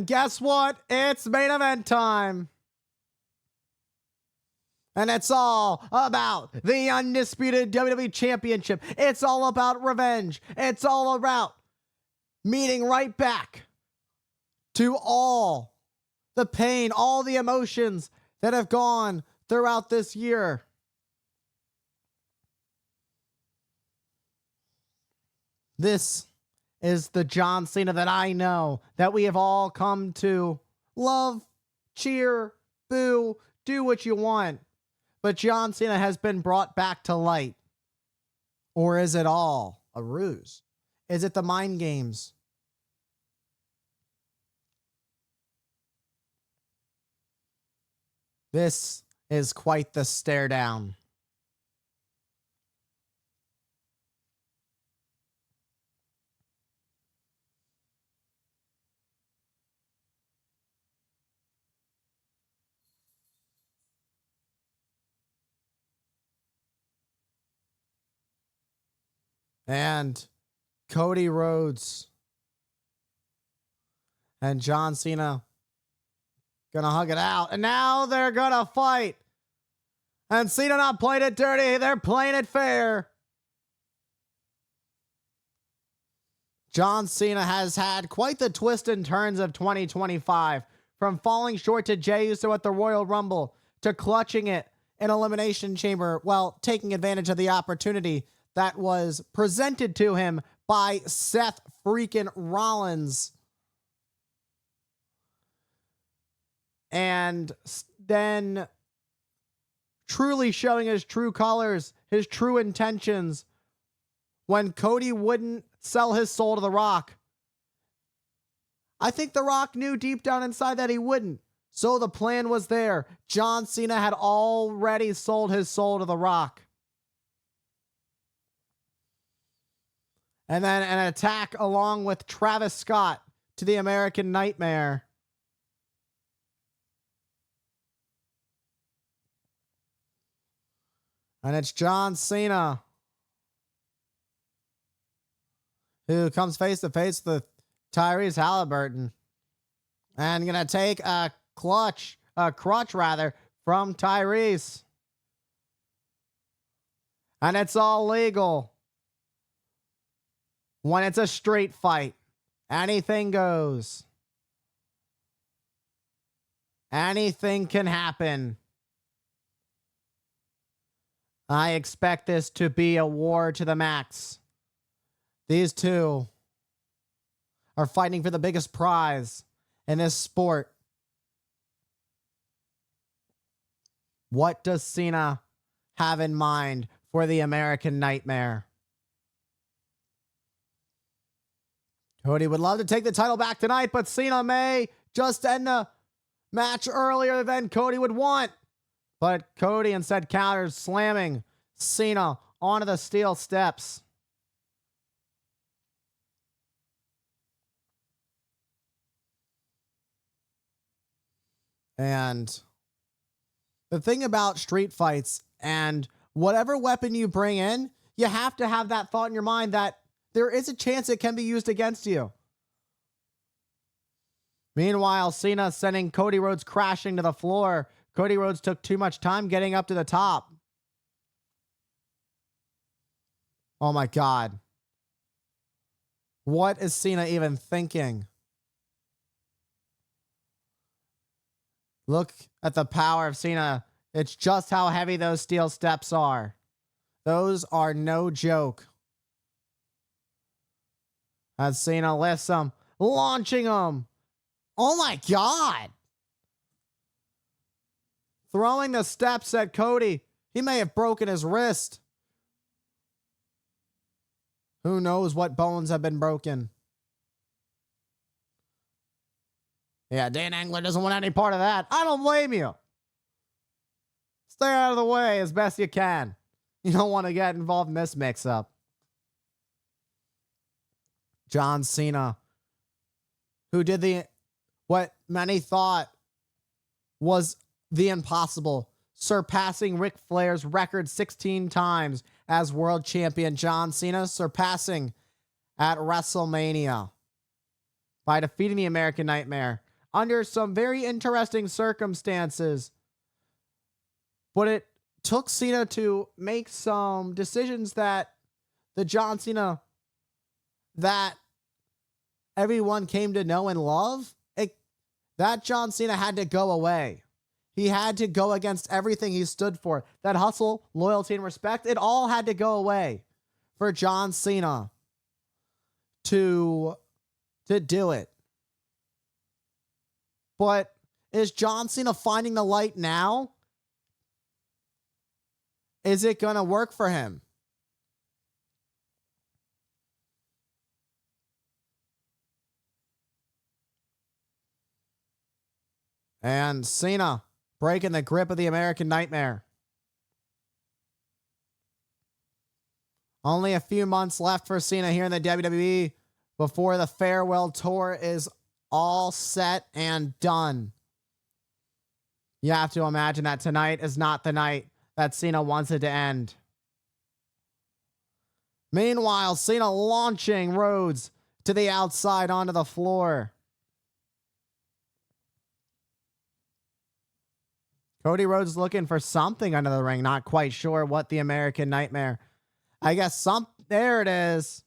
Guess what? It's main event time. And it's all about the undisputed WWE Championship. It's all about revenge. It's all about meeting right back to all the pain, all the emotions that have gone throughout this year. This is the John Cena that I know, that we have all come to love, cheer, boo, do what you want. But John Cena has been brought back to light. Or is it all a ruse? Is it the mind games? This is quite the stare down. And Cody Rhodes and John Cena gonna hug it out. And now they're gonna fight. And Cena not playing it dirty. They're playing it fair. John Cena has had quite the twist and turns of 2025. From falling short to Jey Uso at the Royal Rumble to clutching it in Elimination Chamber while taking advantage of the opportunity that was presented to him by Seth freaking Rollins. And then truly showing his true colors, his true intentions, when Cody wouldn't sell his soul to The Rock. I think The Rock knew deep down inside that he wouldn't. So the plan was there. John Cena had already sold his soul to The Rock. And then an attack along with Travis Scott to the American Nightmare. And it's John Cena who comes face to face with Tyrese Halliburton. And going to take a crutch from Tyrese. And it's all legal. When it's a street fight, anything goes. Anything can happen. I expect this to be a war to the max. These two are fighting for the biggest prize in this sport. What does Cena have in mind for the American Nightmare? Cody would love to take the title back tonight, but Cena may just end the match earlier than Cody would want. But Cody instead counters, slamming Cena onto the steel steps. And the thing about street fights and whatever weapon you bring in, you have to have that thought in your mind that there is a chance it can be used against you. Meanwhile, Cena sending Cody Rhodes crashing to the floor. Cody Rhodes took too much time getting up to the top. Oh my God. What is Cena even thinking? Look at the power of Cena. It's just how heavy those steel steps are. Those are no joke. As Cena lifts him, launching him. Oh my God. Throwing the steps at Cody. He may have broken his wrist. Who knows what bones have been broken? Yeah, Dan Engler doesn't want any part of that. I don't blame you. Stay out of the way as best you can. You don't want to get involved in this mix-up. John Cena, who did what many thought was the impossible, surpassing Ric Flair's record 16 times as world champion. John Cena surpassing at WrestleMania by defeating the American Nightmare under some very interesting circumstances. But it took Cena to make some decisions that the John Cena that everyone came to know and love, that John Cena had to go away. He had to go against everything he stood for. That hustle, loyalty, and respect, it all had to go away for John Cena to do it. But is John Cena finding the light now? Is it going to work for him? And Cena breaking the grip of the American Nightmare. Only a few months left for Cena here in the WWE before the farewell tour is all set and done. You have to imagine that tonight is not the night that Cena wants it to end. Meanwhile, Cena launching Rhodes to the outside onto the floor. Cody Rhodes looking for something under the ring. Not quite sure what the American Nightmare. I guess there it is.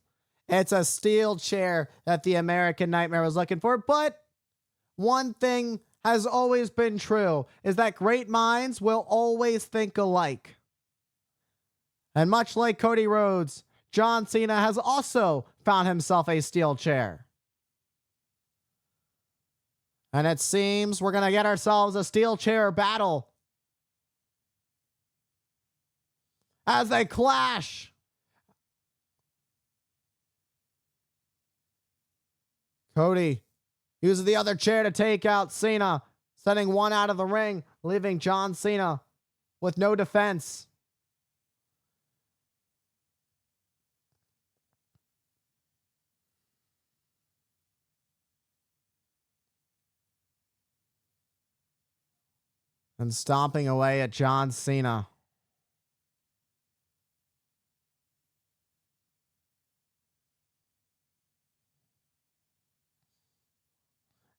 It's a steel chair that the American Nightmare was looking for. But one thing has always been true is that great minds will always think alike. And much like Cody Rhodes, John Cena has also found himself a steel chair. And it seems we're going to get ourselves a steel chair battle as they clash. Cody uses the other chair to take out Cena, sending one out of the ring, leaving John Cena with no defense. And stomping away at John Cena.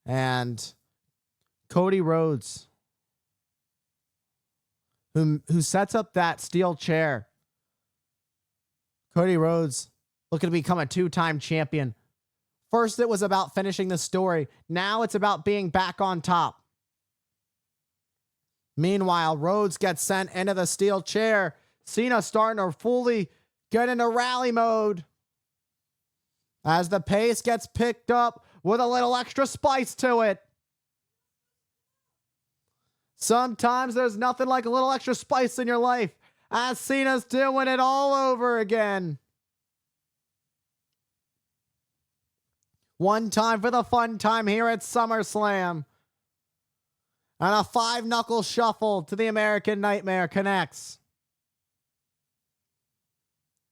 And Cody Rhodes, who sets up that steel chair. Cody Rhodes looking to become a two-time champion. First, it was about finishing the story. Now it's about being back on top. Meanwhile, Rhodes gets sent into the steel chair. Cena starting to fully get into rally mode as the pace gets picked up with a little extra spice to it. Sometimes there's nothing like a little extra spice in your life, as Cena's doing it all over again. One time for the fun time here at SummerSlam. And a 5-knuckle shuffle to the American Nightmare connects.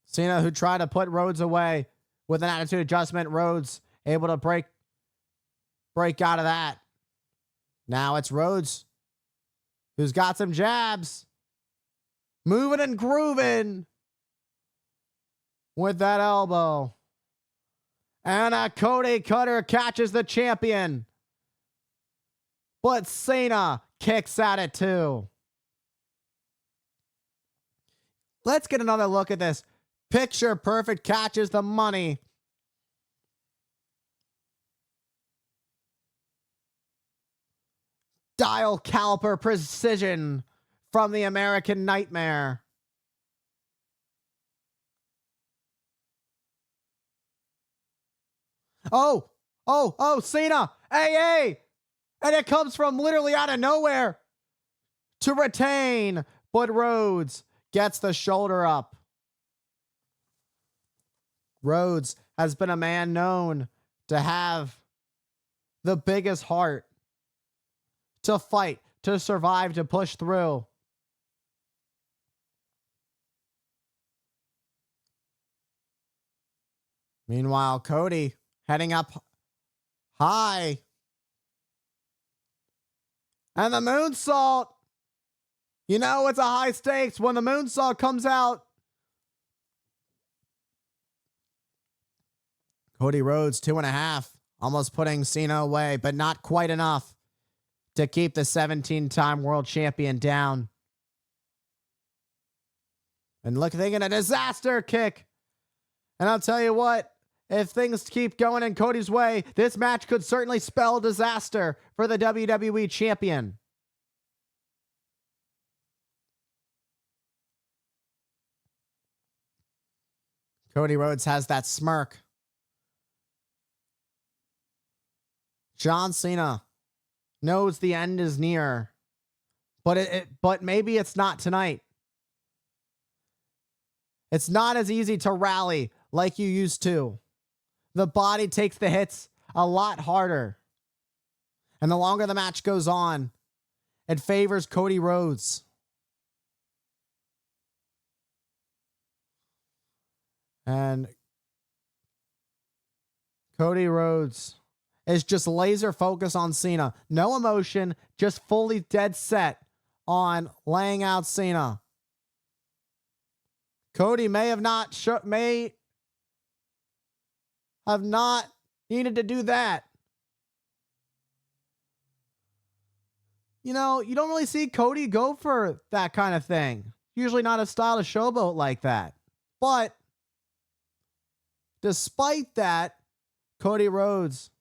Cena, who tried to put Rhodes away with an attitude adjustment, Rhodes able to break out of that. Now it's Rhodes, who's got some jabs. Moving and grooving with that elbow. And a Cody Cutter catches the champion. But Cena kicks at it too. Let's get another look at this. Picture perfect catches the money. Dial caliper precision from the American Nightmare. Oh, Cena. Hey. And it comes from literally out of nowhere to retain. But Rhodes gets the shoulder up. Rhodes has been a man known to have the biggest heart, to fight, to survive, to push through. Meanwhile, Cody heading up high. And the moonsault. You know it's a high stakes when the moonsault comes out. Cody Rhodes, 2.5 almost putting Cena away, but not quite enough to keep the 17-time world champion down. And look, thinking a disaster kick. And I'll tell you what, if things keep going in Cody's way, this match could certainly spell disaster for the WWE champion. Cody Rhodes has that smirk. John Cena knows the end is near, but maybe it's not tonight. It's not as easy to rally like you used to. The body takes the hits a lot harder. And the longer the match goes on, it favors Cody Rhodes. And Cody Rhodes is just laser focused on Cena. No emotion, just fully dead set on laying out Cena. Cody may have not needed to do that. You know, you don't really see Cody go for that kind of thing. Usually not a style of showboat like that. But despite that, Cody Rhodes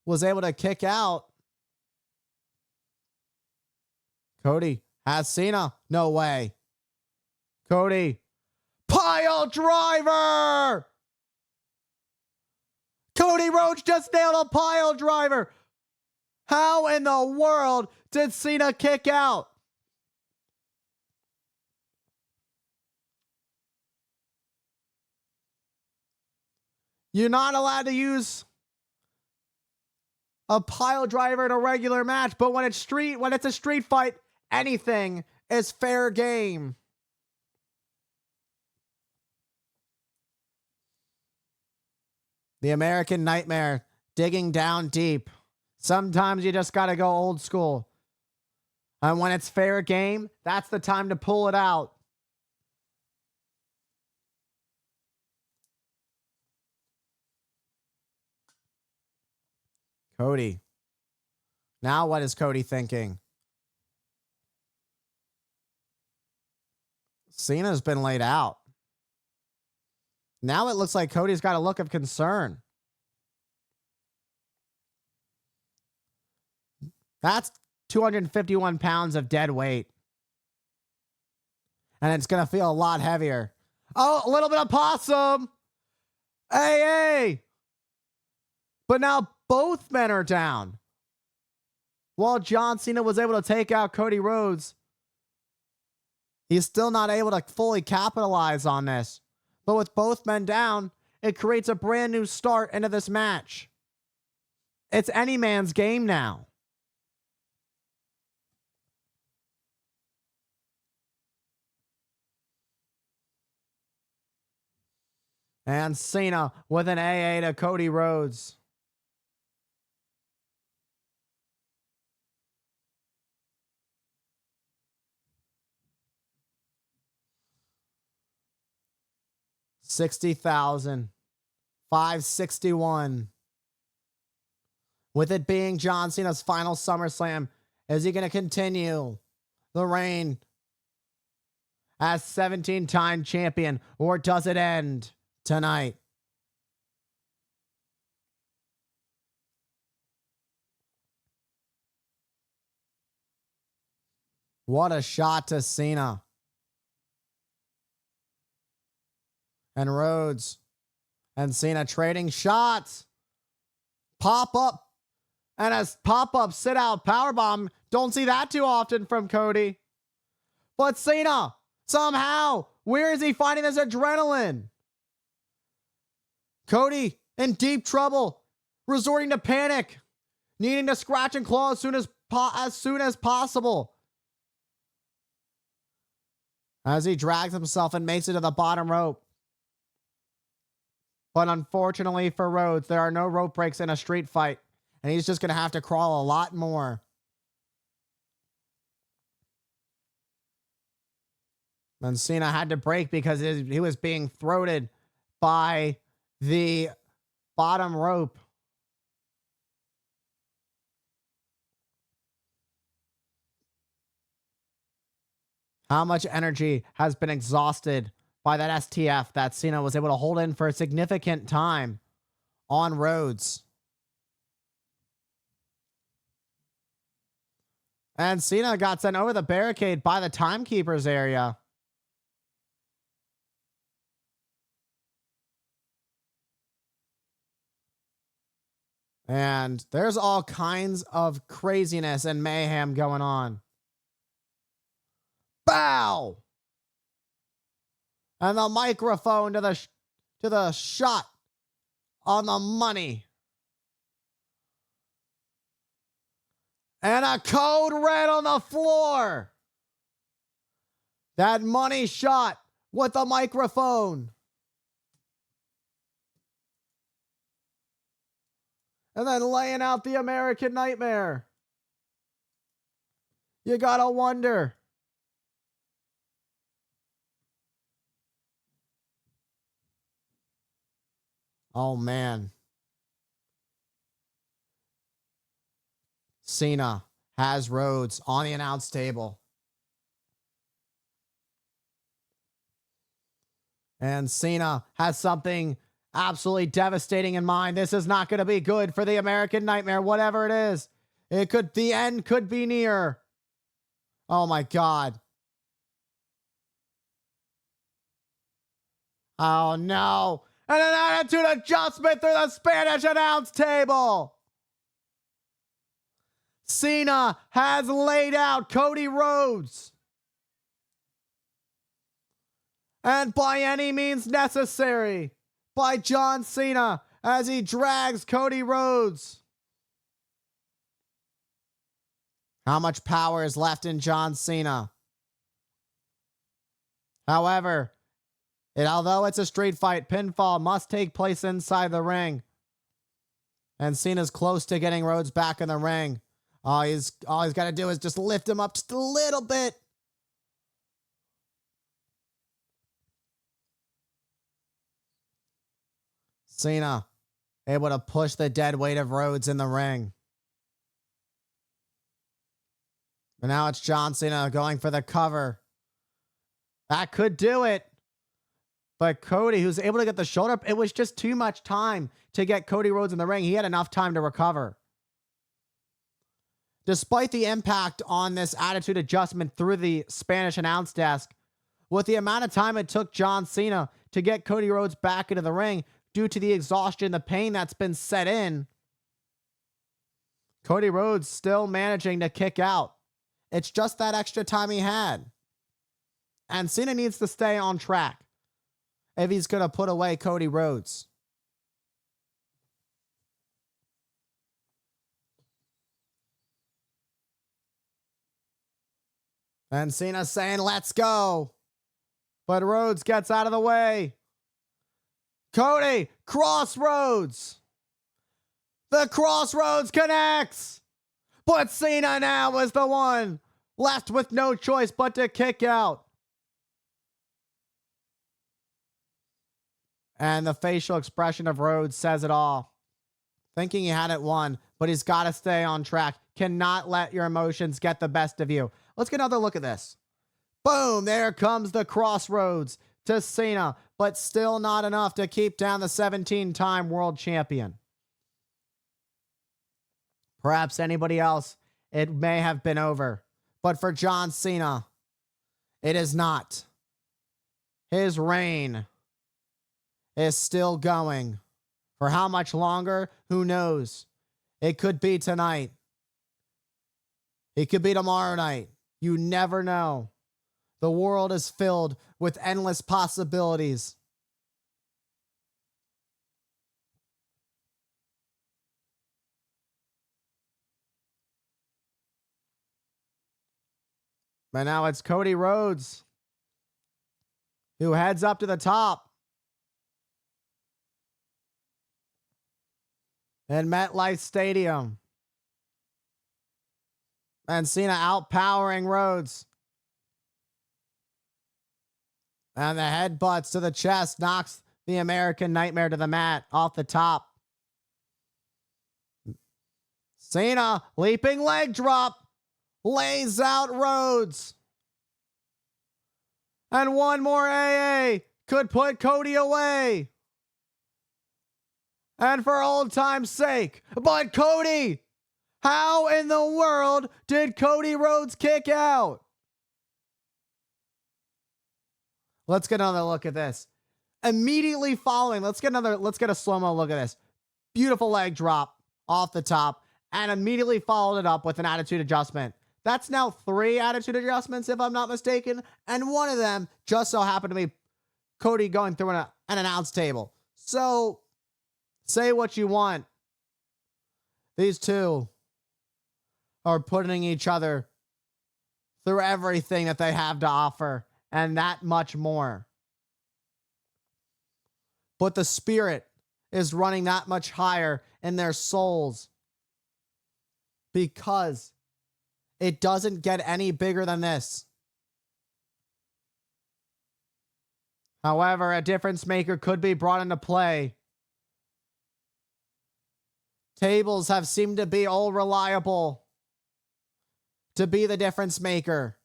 was able to kick out. Cody has Cena. No way. Cody. Pile driver! Cody Rhodes just nailed a pile driver. How in the world did Cena kick out? You're not allowed to use a pile driver in a regular match, but when it's a street fight, anything is fair game. The American Nightmare digging down deep. Sometimes you just got to go old school. And when it's fair game, that's the time to pull it out. Cody. Now what is Cody thinking? Cena's been laid out. Now it looks like Cody's got a look of concern. That's 251 pounds of dead weight. And it's going to feel a lot heavier. Oh, a little bit of possum. Hey. But now both men are down. While John Cena was able to take out Cody Rhodes, he's still not able to fully capitalize on this. But with both men down, it creates a brand new start into this match. It's any man's game now. And Cena with an AA to Cody Rhodes. $60,561. With it being John Cena's final SummerSlam, is he going to continue the reign as 17-time champion, or does it end tonight? What a shot to Cena. And Rhodes and Cena trading shots. Pop up. And a pop-up sit-out powerbomb. Don't see that too often from Cody. But Cena, somehow, where is he finding this adrenaline? Cody in deep trouble, resorting to panic, needing to scratch and claw as soon as possible. As he drags himself and makes it to the bottom rope. But unfortunately for Rhodes, there are no rope breaks in a street fight. And he's just going to have to crawl a lot more. And Cena had to break because he was being throated by the bottom rope. How much energy has been exhausted by that STF that Cena was able to hold in for a significant time on Rhodes. And Cena got sent over the barricade by the timekeepers area. And there's all kinds of craziness and mayhem going on. Bow! And the microphone to the shot on the money. And a code red on the floor. That money shot with the microphone. And then laying out the American Nightmare. You gotta wonder. Oh, man. Cena has Rhodes on the announce table. And Cena has something absolutely devastating in mind. This is not going to be good for the American Nightmare, whatever it is. The end could be near. Oh, my God. Oh, no. And an attitude adjustment through the Spanish announce table. Cena has laid out Cody Rhodes. And by any means necessary, by John Cena as he drags Cody Rhodes. How much power is left in John Cena? However, although it's a street fight, pinfall must take place inside the ring. And Cena's close to getting Rhodes back in the ring. All he's got to do is just lift him up just a little bit. Cena able to push the dead weight of Rhodes in the ring. And now it's John Cena going for the cover. That could do it. But Cody, who's able to get the shoulder up, it was just too much time to get Cody Rhodes in the ring. He had enough time to recover. Despite the impact on this attitude adjustment through the Spanish announce desk, with the amount of time it took John Cena to get Cody Rhodes back into the ring due to the exhaustion, the pain that's been set in, Cody Rhodes still managing to kick out. It's just that extra time he had. And Cena needs to stay on track if he's going to put away Cody Rhodes. And Cena saying, let's go. But Rhodes gets out of the way. Cody, crossroads. The crossroads connects. But Cena now is the one left with no choice but to kick out. And the facial expression of Rhodes says it all. Thinking he had it won, but he's got to stay on track. Cannot let your emotions get the best of you. Let's get another look at this. Boom, there comes the crossroads to Cena, but still not enough to keep down the 17-time world champion. Perhaps anybody else, it may have been over. But for John Cena, it is not. His reign is still going. For how much longer? Who knows? It could be tonight. It could be tomorrow night. You never know. The world is filled with endless possibilities. But now it's Cody Rhodes who heads up to the top. In MetLife Stadium. And Cena outpowering Rhodes. And the headbutts to the chest knocks the American Nightmare to the mat off the top. Cena, leaping leg drop, lays out Rhodes. And one more AA could put Cody away. And for old time's sake, but Cody, how in the world did Cody Rhodes kick out? Let's get another look at this. Immediately following, let's get a slow-mo look at this. Beautiful leg drop off the top, and immediately followed it up with an attitude adjustment. That's now 3 attitude adjustments, if I'm not mistaken, and one of them just so happened to be Cody going through an announce table. So, say what you want. These two are putting each other through everything that they have to offer, and that much more. But the spirit is running that much higher in their souls because it doesn't get any bigger than this. However, a difference maker could be brought into play. Tables have seemed to be all reliable to be the difference maker.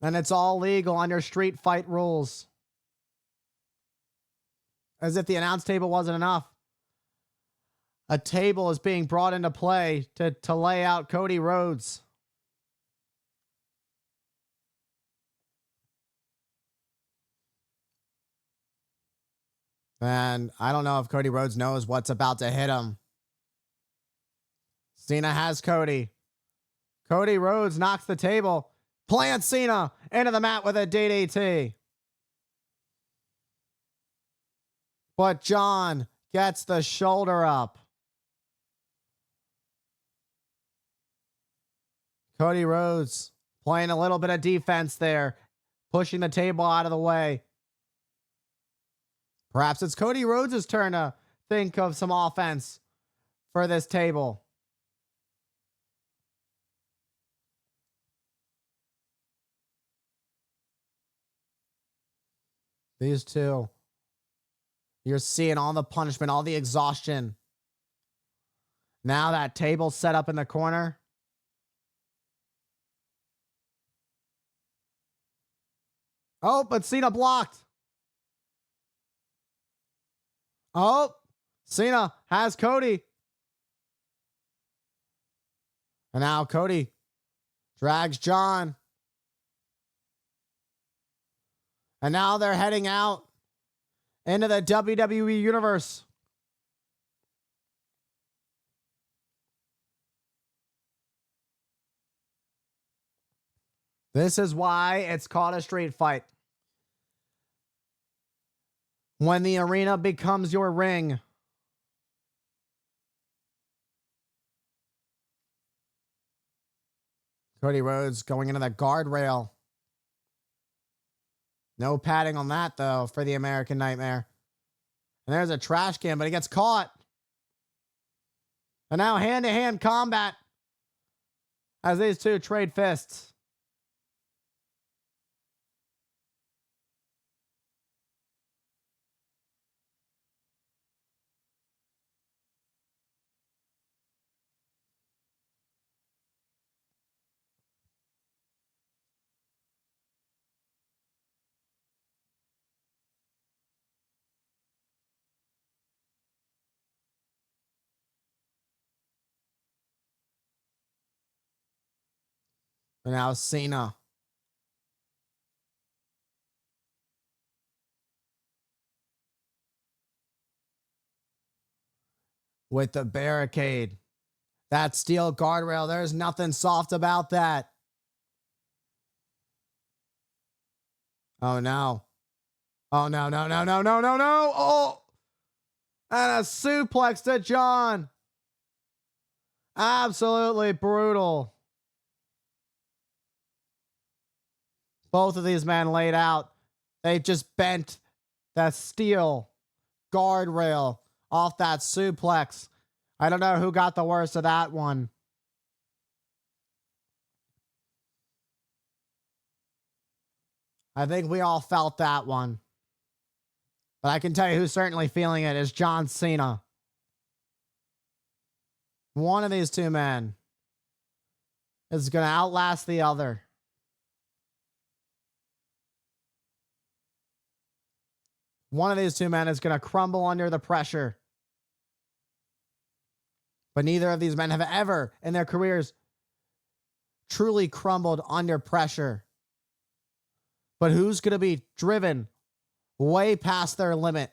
And it's all legal under street fight rules. As if the announce table wasn't enough. A table is being brought into play to lay out Cody Rhodes. And I don't know if Cody Rhodes knows what's about to hit him. Cena has Cody. Cody Rhodes knocks the table. Plants Cena into the mat with a DDT. But John gets the shoulder up. Cody Rhodes playing a little bit of defense there, pushing the table out of the way. Perhaps it's Cody Rhodes' turn to think of some offense for this table. These two. You're seeing all the punishment, all the exhaustion. Now that table's set up in the corner. Oh, but Cena blocked. Oh, Cena has Cody. And now Cody drags John. And now they're heading out into the WWE Universe. This is why it's called a street fight. When the arena becomes your ring. Cody Rhodes going into the guardrail. No padding on that, though, for the American Nightmare. And there's a trash can, but he gets caught. And now hand-to-hand combat as these two trade fists. And now Cena. With the barricade. That steel guardrail, there's nothing soft about that. Oh, no. Oh, no, no, no, no, no, no, no. Oh! And a suplex to John. Absolutely brutal. Both of these men laid out. They just bent that steel guardrail off that suplex. I don't know who got the worst of that one. I think we all felt that one. But I can tell you who's certainly feeling it is John Cena. One of these two men is going to outlast the other. One of these two men is going to crumble under the pressure. But neither of these men have ever in their careers truly crumbled under pressure. But who's going to be driven way past their limit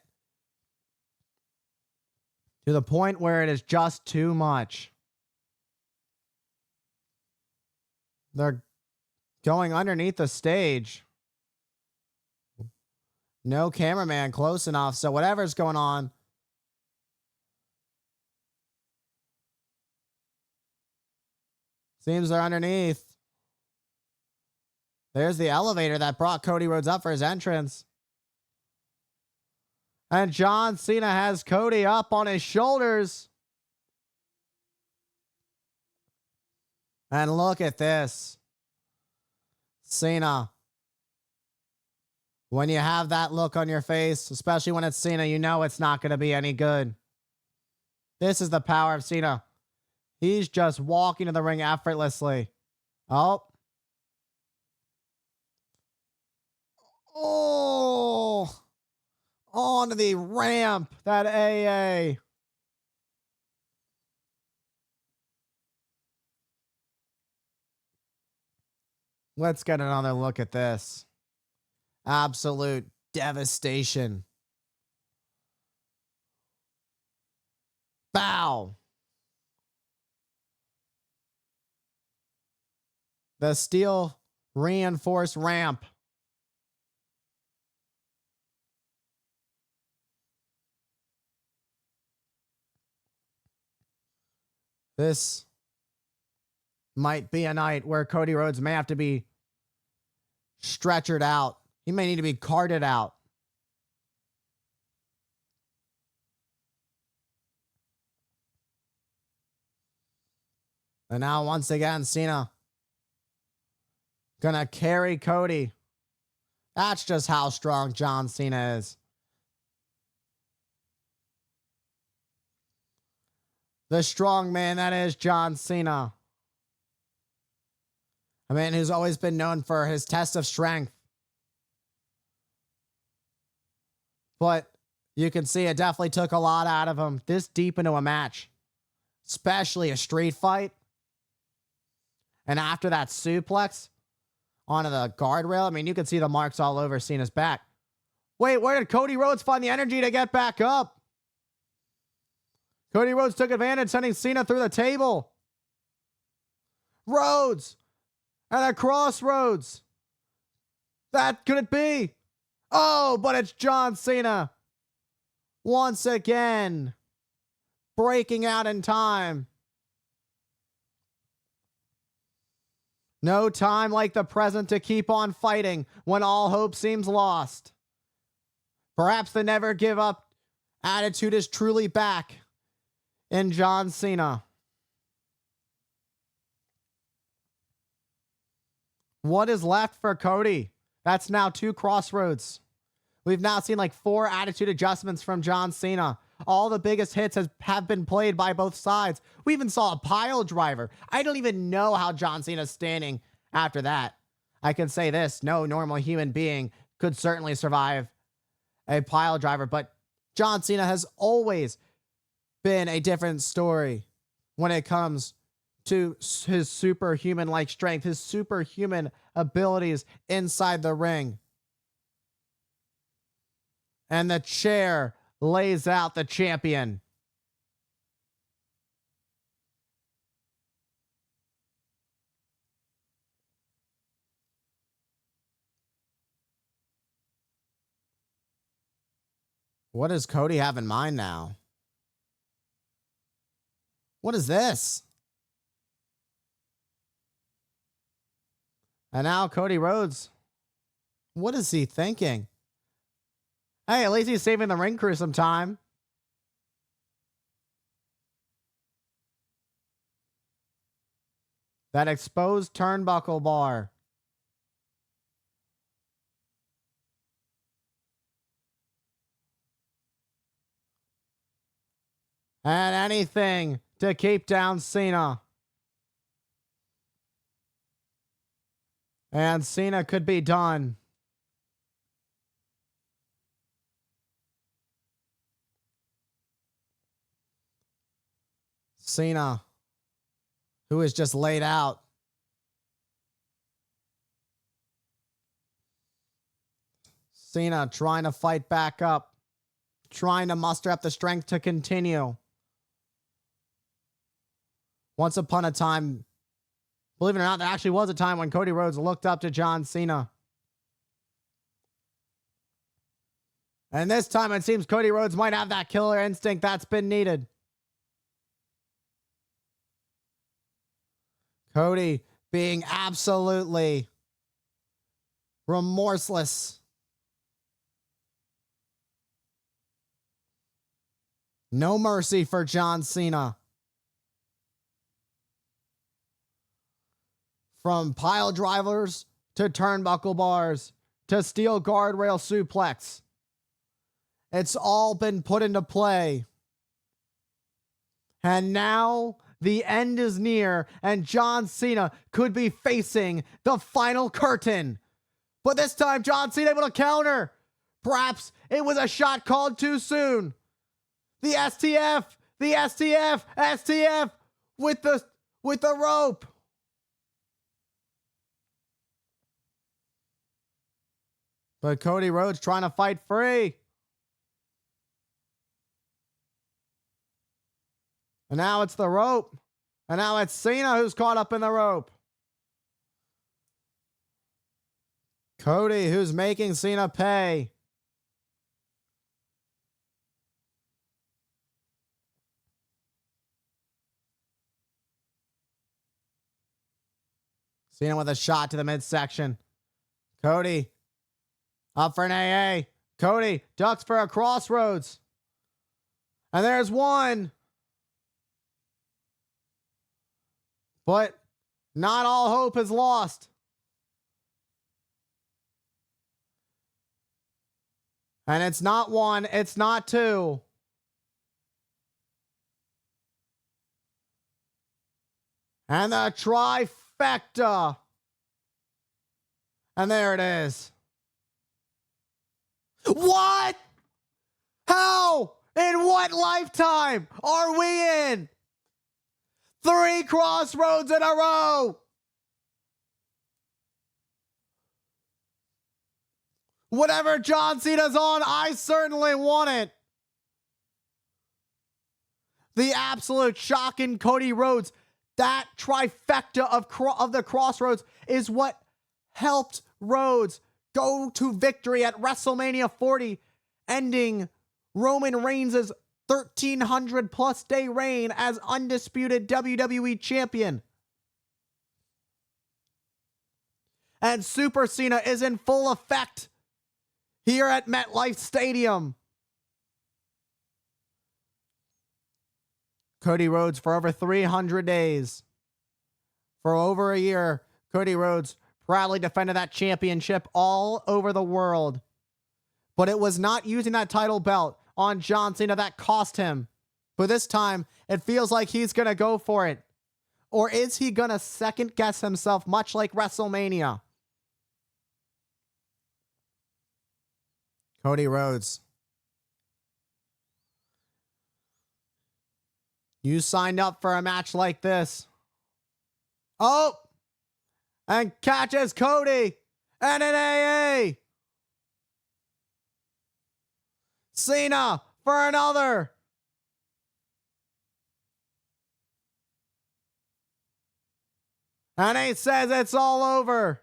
to the point where it is just too much? They're going underneath the stage. No cameraman close enough, so whatever's going on, seems they're underneath. There's the elevator that brought Cody Rhodes up for his entrance. And John Cena has Cody up on his shoulders. And look at this. Cena. When you have that look on your face, especially when it's Cena, you know it's not going to be any good. This is the power of Cena. He's just walking to the ring effortlessly. Oh. Oh. Onto the ramp. That AA. Let's get another look at this. Absolute devastation. Bow. The steel reinforced ramp. This might be a night where Cody Rhodes may have to be stretchered out. He may need to be carted out. And now once again, Cena gonna carry Cody. That's just how strong John Cena is. The strong man that is John Cena. A man who's always been known for his test of strength. But you can see it definitely took a lot out of him this deep into a match. Especially a street fight. And after that suplex onto the guardrail, I mean, you can see the marks all over Cena's back. Wait, where did Cody Rhodes find the energy to get back up? Cody Rhodes took advantage, sending Cena through the table. Rhodes at a crossroads. That could it be? Oh, but it's John Cena. Once again, breaking out in time. No time like the present to keep on fighting when all hope seems lost. Perhaps the never give up attitude is truly back in John Cena. What is left for Cody? That's now 2 crossroads. We've now seen like 4 attitude adjustments from John Cena. All the biggest hits have been played by both sides. We even saw a pile driver. I don't even know how John Cena's standing after that. I can say this, no normal human being could certainly survive a pile driver, but John Cena has always been a different story when it comes to his superhuman-like strength, his superhuman abilities inside the ring. And the chair lays out the champion. What does Cody have in mind now? What is this? And now Cody Rhodes. What is he thinking? Hey, at least he's saving the ring crew some time. That exposed turnbuckle bar. And anything to keep down Cena. And Cena could be done. Cena, who is just laid out. Cena trying to fight back up, trying to muster up the strength to continue. Once upon a time, believe it or not, there actually was a time when Cody Rhodes looked up to John Cena. And this time it seems Cody Rhodes might have that killer instinct that's been needed. Cody being absolutely remorseless. No mercy for John Cena. From pile drivers to turnbuckle bars to steel guardrail suplex. It's all been put into play. And now the end is near, and John Cena could be facing the final curtain. But this time, John Cena able to counter. Perhaps it was a shot called too soon. The STF with the rope. But Cody Rhodes trying to fight free. And now it's the rope. And now it's Cena who's caught up in the rope. Cody who's making Cena pay. Cena with a shot to the midsection. Cody up for an AA. Cody ducks for a crossroads. And there's one. But not all hope is lost. And it's not one, it's not two. And the trifecta. And there it is. What? How? In what lifetime are we in? 3 crossroads in a row. Whatever John Cena's on, I certainly want it. The absolute shock in Cody Rhodes. That trifecta of the crossroads is what helped Rhodes go to victory at WrestleMania 40, ending Roman Reigns' 1,300 plus day reign as undisputed WWE champion. And Super Cena is in full effect here at MetLife Stadium. Cody Rhodes for over 300 days. For over a year, Cody Rhodes proudly defended that championship all over the world. But it was not using that title belt on John Cena that cost him. But this time, it feels like he's going to go for it. Or is he going to second guess himself, much like WrestleMania? Cody Rhodes. You signed up for a match like this. Oh! And catches Cody. And an AA. Cena for another. And he says it's all over.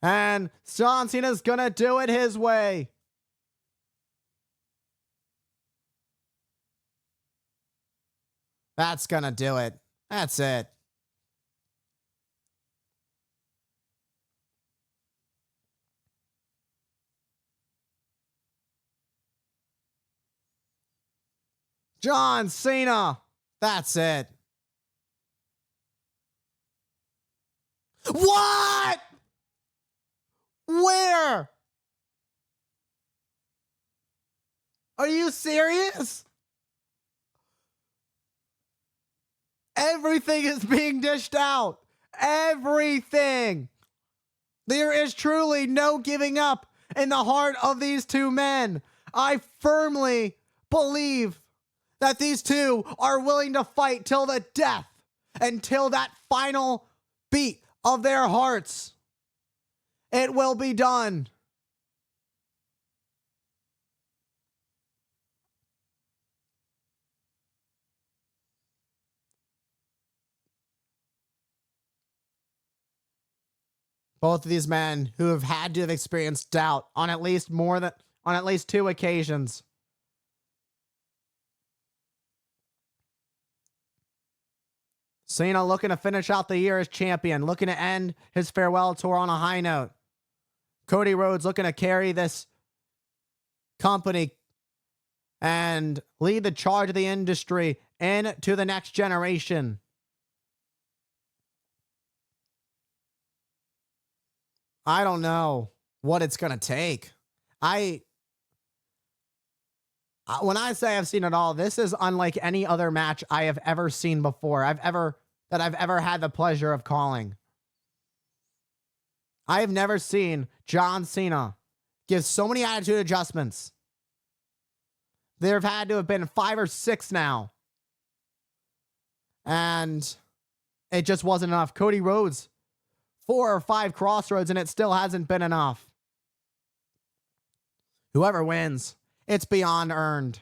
And John Cena's gonna do it his way. That's gonna do it. That's it. John Cena. That's it. What? Where? Are you serious? Everything is being dished out. everything. There is truly no giving up in the heart of these two men. I firmly believe that these two are willing to fight till the death, until that final beat of their hearts. It will be done. Both of these men who have had to have experienced doubt on at least two occasions. Cena looking to finish out the year as champion, looking to end his farewell tour on a high note. Cody Rhodes looking to carry this company and lead the charge of the industry into the next generation. I don't know what it's going to take. When I say I've seen it all, this is unlike any other match I have ever seen before. I've ever had the pleasure of calling. I have never seen John Cena give so many attitude adjustments. There have had to have been 5 or 6 now. And it just wasn't enough. Cody Rhodes, 4 or 5 crossroads, and it still hasn't been enough. Whoever wins, it's beyond earned.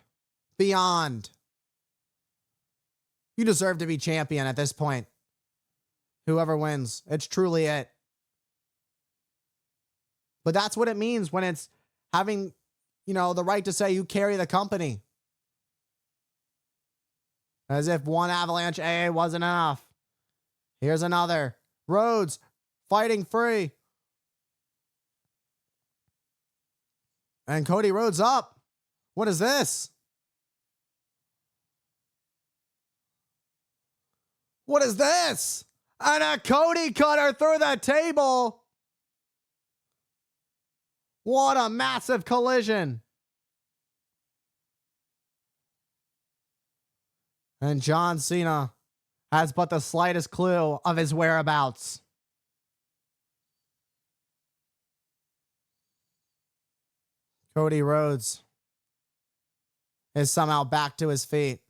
Beyond. You deserve to be champion at this point. Whoever wins, it's truly it. But that's what it means when it's having, the right to say you carry the company. As if one Avalanche AA wasn't enough. Here's another. Rhodes fighting free. And Cody Rhodes up. What is this? What is this? And a Cody cutter through the table. What a massive collision. And John Cena has but the slightest clue of his whereabouts. Cody Rhodes is somehow back to his feet.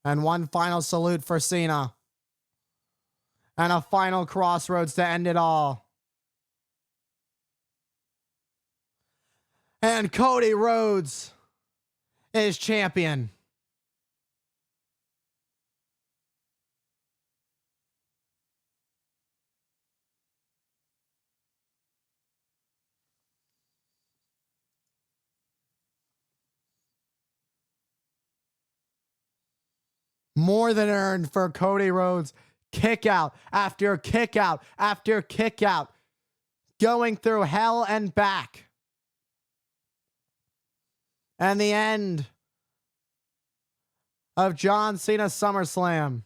And one final salute for Cena. And a final crossroads to end it all. And Cody Rhodes is champion. More than earned for Cody Rhodes. Kick out after kick out after kick out. Going through hell and back. And the end of John Cena's SummerSlam.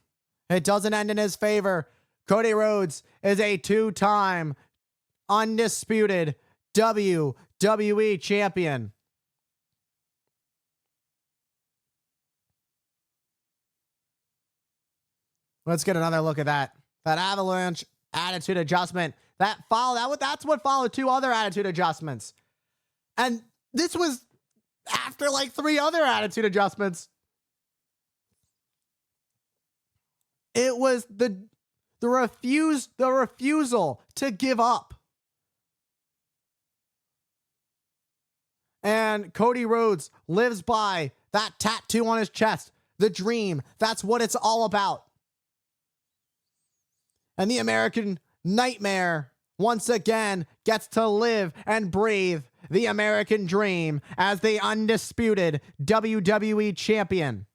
It doesn't end in his favor. Cody Rhodes is a 2-time undisputed WWE champion. Let's get another look at that. That Avalanche attitude adjustment. That's what followed 2 other attitude adjustments. And this was after like 3 other attitude adjustments. It was the refusal to give up. And Cody Rhodes lives by that tattoo on his chest. The dream. That's what it's all about. And the American Nightmare once again gets to live and breathe the American dream as the undisputed WWE champion.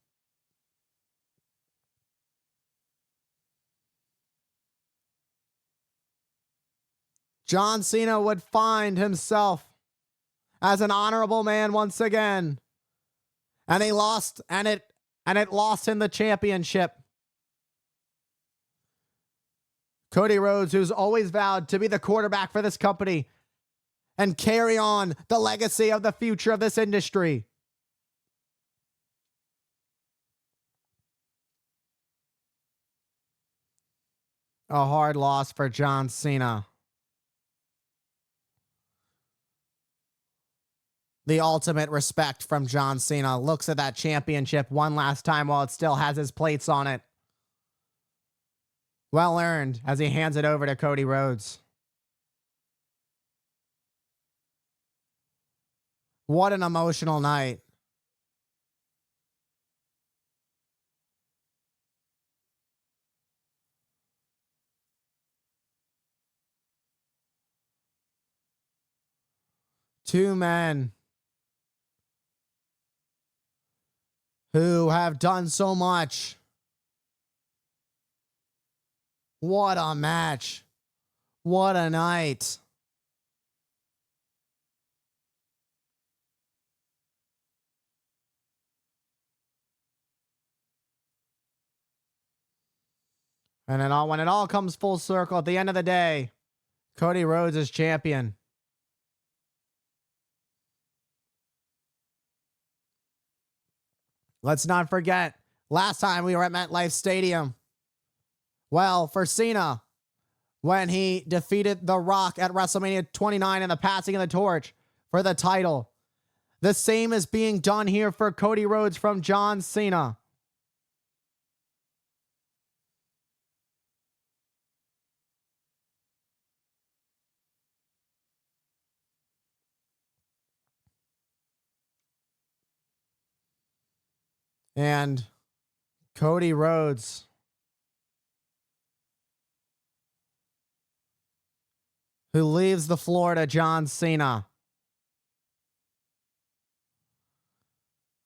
John Cena would find himself as an honorable man once again. And he lost, and it lost him the championship. Cody Rhodes, who's always vowed to be the quarterback for this company and carry on the legacy of the future of this industry. A hard loss for John Cena. The ultimate respect from John Cena. Looks at that championship one last time while it still has his plates on it. Well earned as he hands it over to Cody Rhodes. What an emotional night. Two men who have done so much. What a match. What a night. And when it all comes full circle at the end of the day, Cody Rhodes is champion. Let's not forget, last time we were at MetLife Stadium. Well, for Cena, when he defeated The Rock at WrestleMania 29 in the passing of the torch for the title. The same is being done here for Cody Rhodes from John Cena. And Cody Rhodes, who leaves the floor to John Cena.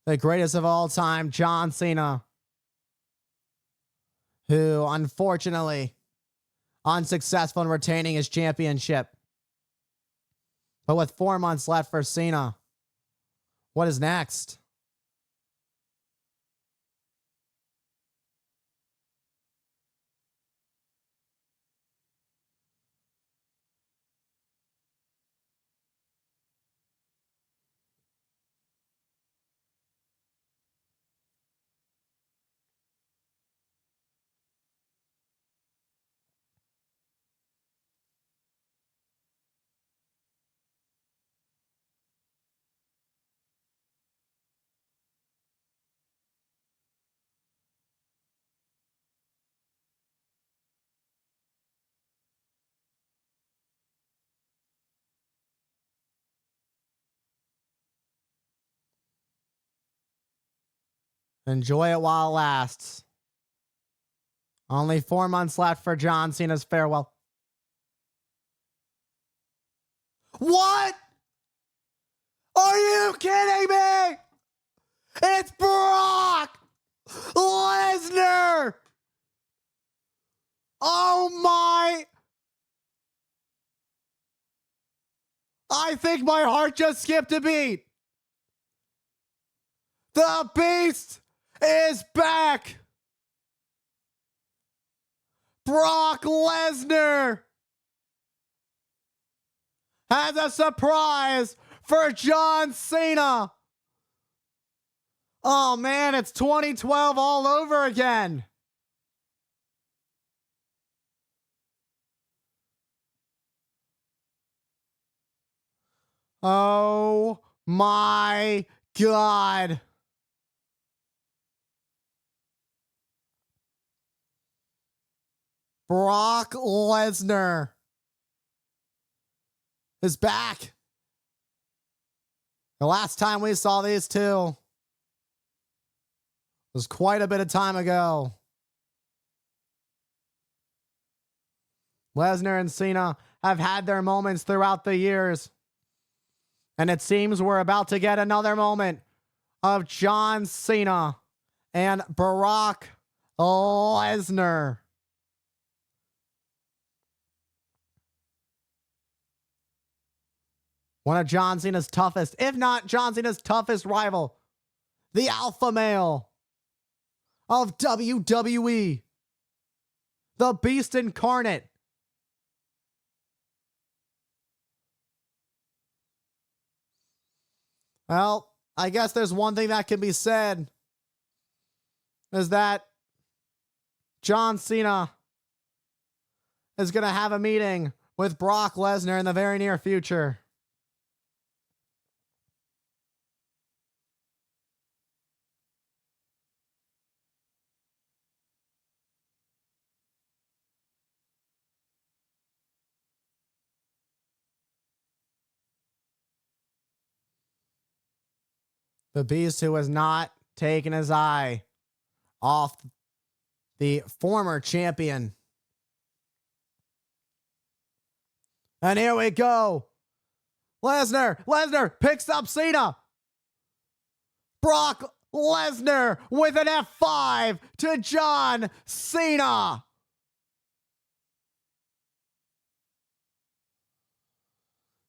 The greatest of all time, John Cena, who unfortunately unsuccessful in retaining his championship. But with 4 months left for Cena, what is next? Enjoy it while it lasts. Only 4 months left for John Cena's farewell. What? Are you kidding me? It's Brock Lesnar. Oh my. I think my heart just skipped a beat. The Beast is back. Brock Lesnar has a surprise for John Cena. Oh man, it's 2012 all over again. Oh my God. Brock Lesnar is back. The last time we saw these two was quite a bit of time ago. Lesnar and Cena have had their moments throughout the years. And it seems we're about to get another moment of John Cena and Brock Lesnar. One of John Cena's toughest, if not John Cena's toughest rival, the alpha male of WWE, the Beast Incarnate. Well, I guess there's one thing that can be said, is that John Cena is going to have a meeting with Brock Lesnar in the very near future. The Beast, who has not taken his eye off the former champion. And here we go. Lesnar picks up Cena. Brock Lesnar with an F5 to John Cena.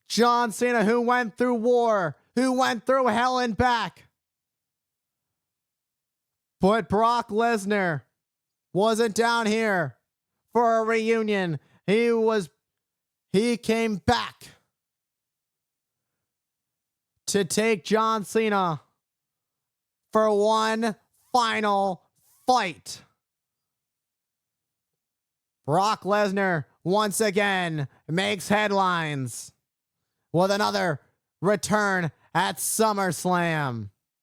John Cena, who went through war, who went through hell and back. But Brock Lesnar wasn't down here for a reunion. He came back to take John Cena for one final fight. Brock Lesnar once again makes headlines with another return at SummerSlam.